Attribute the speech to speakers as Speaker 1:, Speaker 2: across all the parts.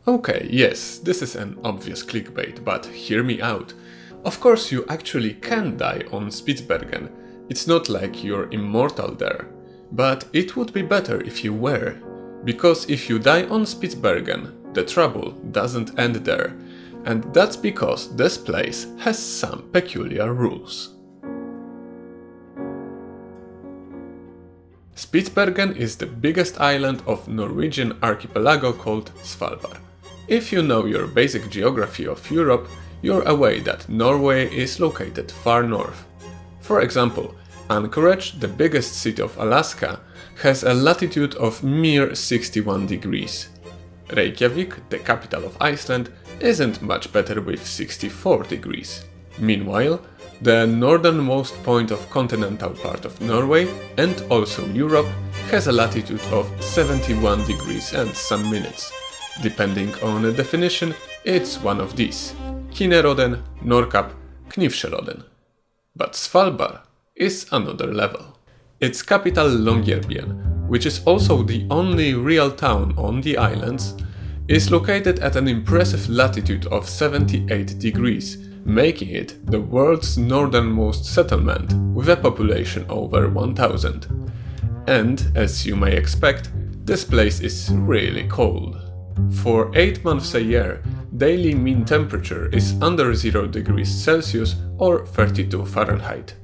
Speaker 1: Okay, yes, this is an obvious clickbait, but hear me out. Of course you actually can die on Spitsbergen. It's not like you're immortal there. But it would be better if you were. Because if you die on Spitsbergen, the trouble doesn't end there. And that's because this place has some peculiar rules. Spitsbergen is the biggest island of Norwegian archipelago called Svalbard. If you know your basic geography of Europe, you're aware that Norway is located far north. For example, Anchorage, the biggest city of Alaska, has a latitude of mere 61 degrees. Reykjavik, the capital of Iceland, isn't much better with 64 degrees. Meanwhile, the northernmost point of continental part of Norway, and also Europe, has a latitude of 71 degrees and some minutes. Depending on the definition, it's one of these: Kinnerodden, Nordkapp, Knivsjølodden. But Svalbard is another level. Its capital Longyearbyen, which is also the only real town on the islands, is located at an impressive latitude of 78 degrees, making it the world's northernmost settlement with a population over 1000. And, as you may expect, this place is really cold. For 8 months a year, daily mean temperature is under 0 degrees Celsius or 32 Fahrenheit.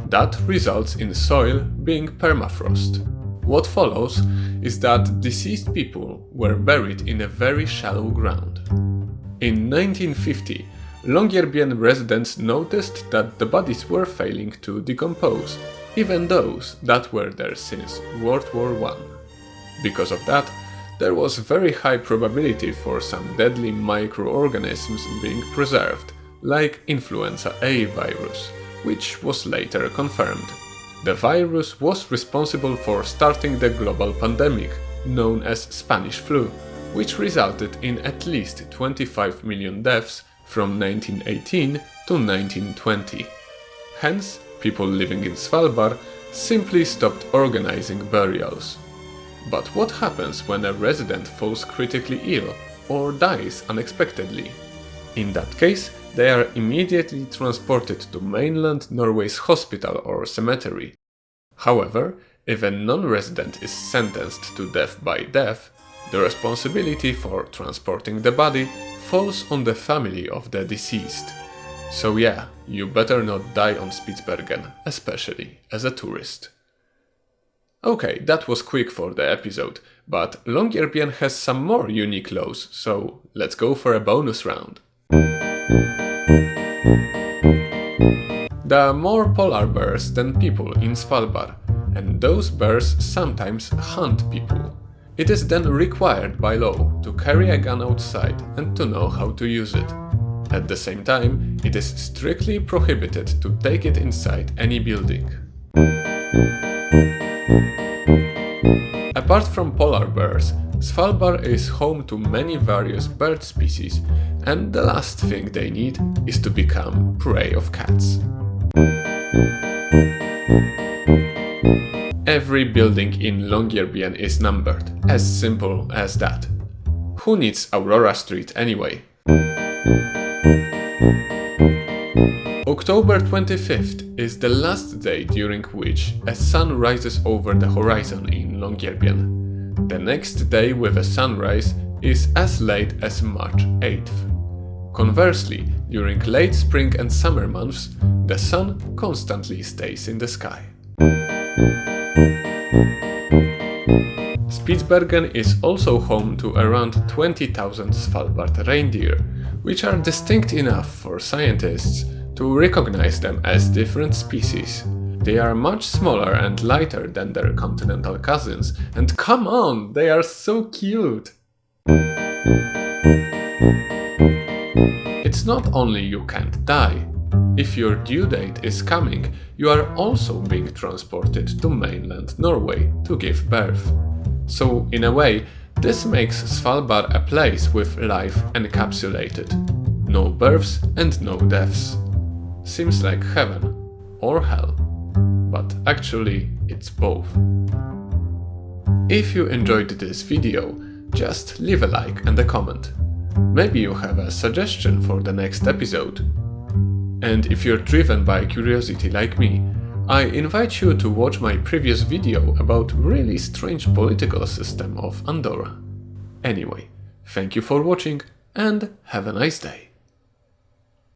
Speaker 1: That results in soil being permafrost. What follows is that deceased people were buried in a very shallow ground. In 1950, Longyearbyen residents noticed that the bodies were failing to decompose, even those that were there since World War I. Because of that, there was very high probability for some deadly microorganisms being preserved, like influenza A virus, which was later confirmed. The virus was responsible for starting the global pandemic, known as Spanish flu, which resulted in at least 25 million deaths from 1918 to 1920. Hence, people living in Svalbard simply stopped organizing burials. But what happens when a resident falls critically ill or dies unexpectedly? In that case, they are immediately transported to mainland Norway's hospital or cemetery. However, if a non-resident is sentenced to death by death, the responsibility for transporting the body falls on the family of the deceased. So yeah, you better not die on Spitsbergen, especially as a tourist. Okay, that was quick for the episode, but Longyearbyen has some more unique laws, so let's go for a bonus round. There are more polar bears than people in Svalbard, and those bears sometimes hunt people. It is then required by law to carry a gun outside and to know how to use it. At the same time, it is strictly prohibited to take it inside any building. Apart from polar bears, Svalbard is home to many various bird species, and the last thing they need is to become prey of cats. Every building in Longyearbyen is numbered, as simple as that. Who needs Aurora Street anyway? October 25th is the last day during which a sun rises over the horizon in Longyearbyen. The next day with a sunrise is as late as March 8th. Conversely, during late spring and summer months, the sun constantly stays in the sky. Spitsbergen is also home to around 20,000 Svalbard reindeer, which are distinct enough for scientists to recognize them as different species. They are much smaller and lighter than their continental cousins, and come on, they are so cute! It's not only you can't die. If your due date is coming, you are also being transported to mainland Norway to give birth. So, in a way, this makes Svalbard a place with life encapsulated. No births and no deaths. Seems like heaven or hell, but actually it's both. If you enjoyed this video, just leave a like and a comment. Maybe you have a suggestion for the next episode. And if you're driven by curiosity like me, I invite you to watch my previous video about really strange political system of Andorra. Anyway, thank you for watching and have a nice day.